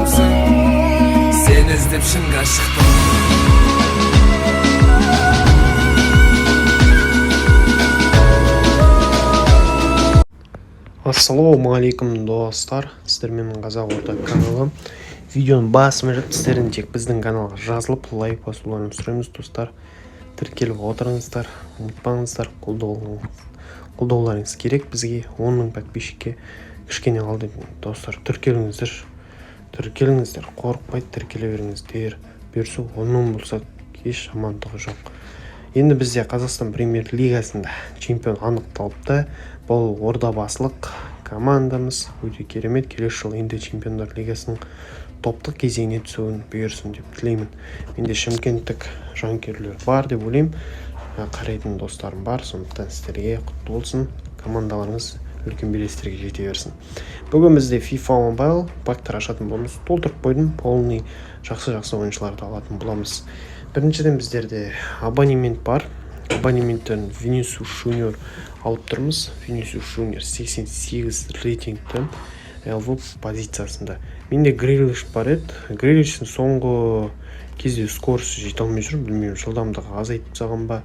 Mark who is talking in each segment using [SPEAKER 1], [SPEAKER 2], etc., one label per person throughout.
[SPEAKER 1] адамсың, сені іздеп шынға шықтым.
[SPEAKER 2] Ассалаумағалейкум достар, сіздермен Қазақ орта каналы. Видеоның басымен сіздердің тек біздің каналға жазылып лайк басуларын сұраймыз достар. Тіркеліп отырыңыздар, ұмытпаңыздар, қолдауларыңыз керек бізге. 10 мың подписчикке кішкене қалды достар. Тіркеліңіздер, қорықпайды, тіркеле беріңіздер. Бұйырса 10 мың болса еш жамандығы жоқ. Енді бізде Қазақстан премьер-лигасында чемпион анықталыпты. Бұл ордабасылық командамыз өте керемет. Келесі жылы енді чемпиондар лигасының топтық кезеңіне түсуін бұйырсын деп тілеймін. Менде шымкенттік жанкүйерлер бар деп ойлаймын. Қарайтын достарым бар, сондықтан сіздерге құтты болсын. Командаларыңыз үлкен белестерге жете берсін. Бүгін бізде FIFA Mobile пактар ашатын боламыз. Толтырып қойдым, полный жақсы ойыншыларды алатын боламыз. Біріншіден біздерде абонемент бар. Абонементтен Vinicius Junior алып тұрмыз. Vinicius Junior 88 рейтингті LV позициясында. Менде Grealish бар еді. Grealish'in соңғы кезде скоросты жете алмай жүр. Білмеймін, жылдамдығы азайтып тастаған ба.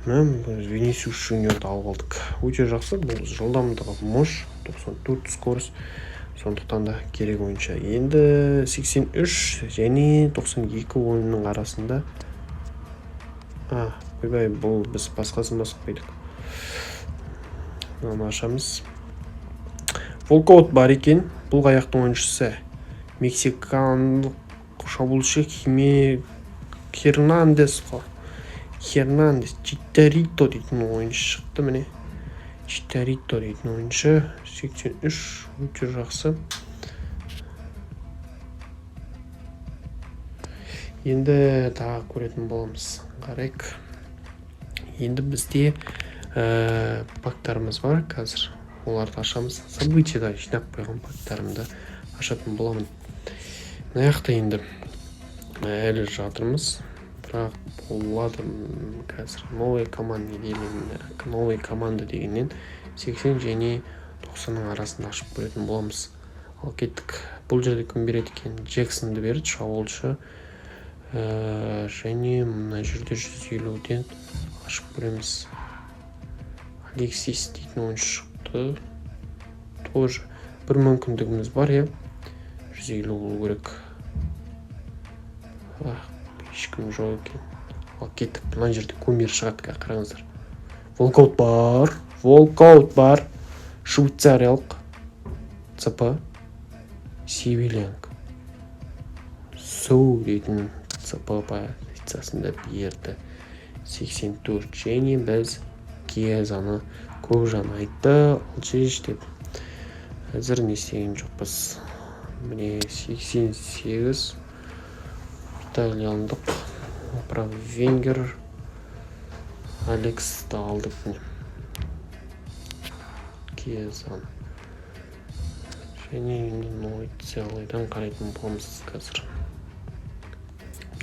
[SPEAKER 2] Vinicius Junior'ды алып алдық. Өте жақсы, бұл жылдамдығы мощ, 94 скорост. Сондықтан да керек ойыншы. Енді 83 және 92 ойынның арасында. Ойбай, бұл біз басқасын басып қойдық. Оны ашамыз. Волкаут бар екен. Бұл аяқтың ойыншысы. Мексикандық шабуылшы Хернандес Читарито дейтін ойыншы шықты міне. Читарито дейтін ойыншы 83 өте жақсы. Енді тағы көретін боламыз. Қарайық. Енді бізде пактарымыз бар қазір. Оларды ашамыз. Событияда жинап қойған пактарымды ашатын боламын. Аяқта енді әлі жатырмыз. Бірақ болады қазір новый команда дегеннен 80 және 90-ның арасында ашып көретін боламыз. Ал кеттік. Бұл жерде кім береді екен? Джексонды берді, шабуылшы. Және мына жерде 150-ден ашып көреміз. Алексис дейтін ойыншы шықты. Тоже бір мүмкіндігіміз бар, 150 болу керек. Ешкім жоқ екен. Ал кеттік. Мына жерде көмер шығады, қараңыздар. Волкаут бар. Швейцариялық ЦП Севильянг. Су дейтін ЦП позициясында берді. 84 және біз Кезаны көкжан айтты. Алжиж деп. Әзір не істеген жоқпыз. Міне 88 итальяндық Венгер Алекс алдық. Кезан. Және енді целыйдан қарайтын боламыз қазір.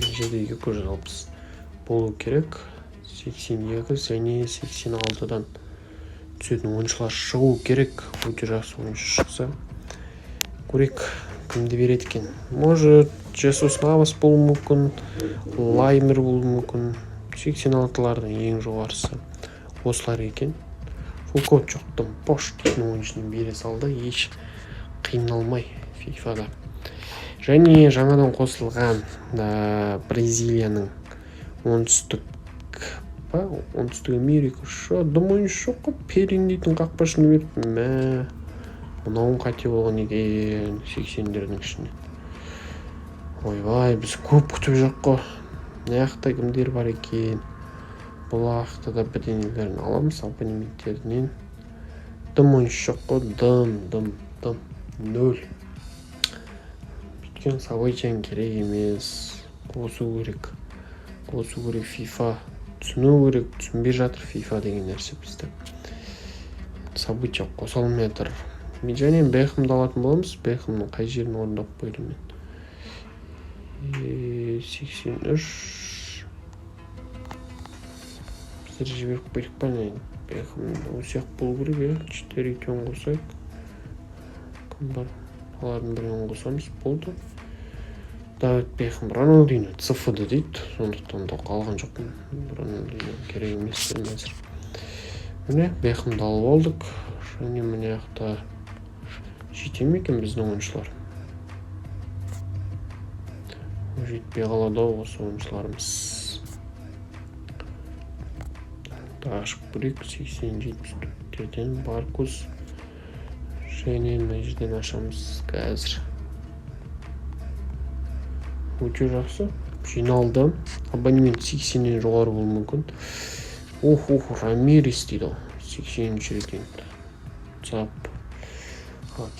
[SPEAKER 2] Жерде 260 болу керек. 82 және 86-дан түсетін ойыншылар шығу керек. Өте жақсы ойыншы шықса. Көрек кімді береді екен? Может, Жесус Навас болу мүмкін, Лаймер болу мүмкін. 86-лардың ең жоғарысы осылар екен. Волкаут жоқтым. Пош дейтін ойыншыны бере салды. Еш қиналмай FIFA-да. Және жаңадан қосылған Бразилияның оңтүстік Америка ойыншы жоқ. Перин дейтін қақпашыны берді. Мынауын қате болған екен 80-дердің ішіне. Ойбай, біз көп күтіп жоқ қой. Аяқта кімдер бар екен? Бұл аяқта да бірдеңелерін аламыз абонементтерінен. Ойыншы жоқ қой. 0. Бүткен событияң керек емес. Қосу керек FIFA. Түсіну керек, түсінбей жатыр FIFA деген нәрсе бізді. События қосалмай жатыр. Және Бекхэмді алатын боламыз. Бекхэмнің қай жерін орындап қойдым мен? 83. Біздер жіберіп қойдық па не? Бекхэмді осияқ болу керек, 4 екен қосайық. Кім бар? Олардың біреуін қосамыз, болды. Давид Бекхэм, Роналдиньо ЦФ-ді дейді, сондықтан да қалған жоқпын. Роналдиньо керек емес әзір. Міне Бекхэмді алып алдық. Және міне жақта жете ме екен біздің ойыншылар? Жетпей қалады осы ойыншыларымыз. Ашып көрейік, 80-74-ден Баркус. Және мына жерден ашамыз қазір. Өте жақсы. Жиналды. Абонемент 80-нен жоғары болуы мүмкін. Рамирес дейді. 80-ші рейтинг. Цап.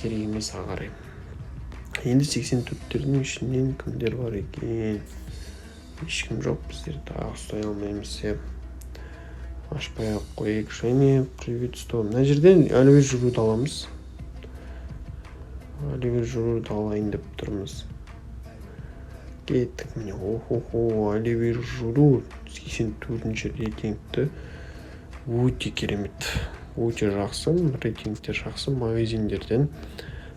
[SPEAKER 2] Керек емес ағарай. Енді 84-тердің ішінен кімдер бар екен? Ешкім жоқ, біздер тағы ұстай алмаймыз. Ашпай ақ қойық. Және приветствую. Мына жерден Оливер Жируді аламыз. Оливер Жируді алайын деп тұрмыз. Кеттік міне. Оливер Жиру 84-ші рейтингті. Өте керемет. Өте жақсы. Рейтингтер жақсы. Магазиндерден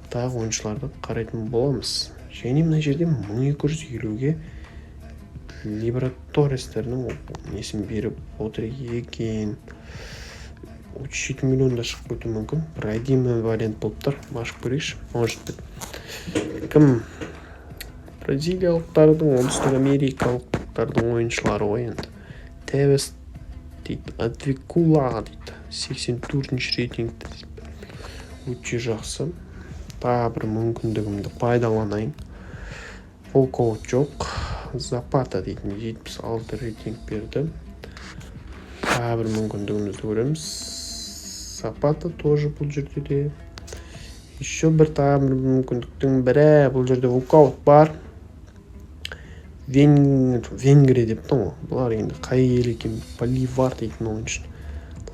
[SPEAKER 2] тағы ойыншыларды қарайтын боламыз. Және мына жерден 1250-ге Либраторестерінің несін беріп отыр екен. 37 миллионда шығып өту мүмкін. Бір әдемі вариант болып тұр. Машып көрейікші. Может быть. Кім? Бразилиялықтардың, оңтүстік америкалықтардың ойыншылары ғой енді. Тевес дейді. Адвикула дейді. 84-ші рейтингті. Өте жақсы. Тағы бір мүмкіндігімді пайдаланайын. Волков жоқ. Запата дейтін 76 рейтинг берді. Тағы бір мүмкіндігімізді көреміз. Запата тоже бұл жерде де. Еще бір тағы бір мүмкіндіктің бірі. Бұл жерде Волков бар. Венгрия деп тұң. Бұлар енді қай ел екен? Боливар дейтін ойыншы.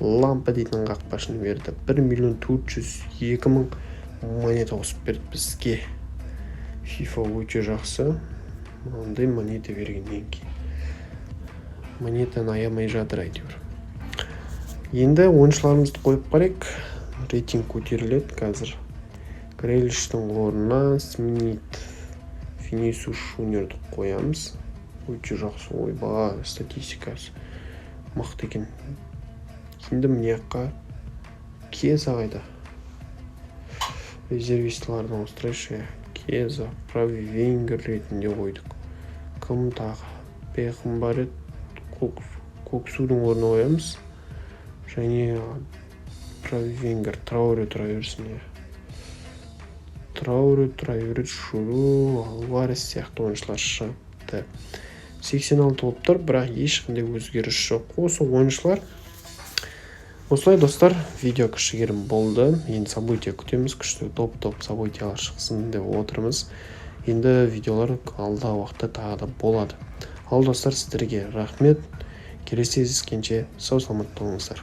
[SPEAKER 2] Лампа дейтін қақпашыны берді. 1.402.000 монета қосып берді бізге. FIFA өте жақсы. Ондай монета бергеннен кейін. Монетаны аямай жатыр әйтеуір. Енді ойыншыларымызды қойып қарайық. Рейтинг көтеріледі қазір. Грейлиштің орнына Смит, Винисиус Жуниорды қоямыз. Өте жақсы ойба, статистикасы мықты екен. Енді міне жаққа Кеза қайда. Резервистлардан острайшы. Кеза, правый венгер ретінде қойдық. Кім тағы? Бекхэм бар еді. Коксудың орнына қоямыз. Және правый венгер Трауре тұра берсін. Трауре тұра береді. Шуру, Алварес сияқты ойыншылар шықты. 86 болып тұр, бірақ ешқандай өзгеріс жоқ. Осы ойыншылар. Осылай достар, видео кішігерім болды. Енді события күтеміз, күшті топ событиялар шықсын деп отырмыз. Енді видеолар алда уақытта тағы да болады. Ал достар, сіздерге рахмет. Келесі кездескенше сау саламат болыңыздар.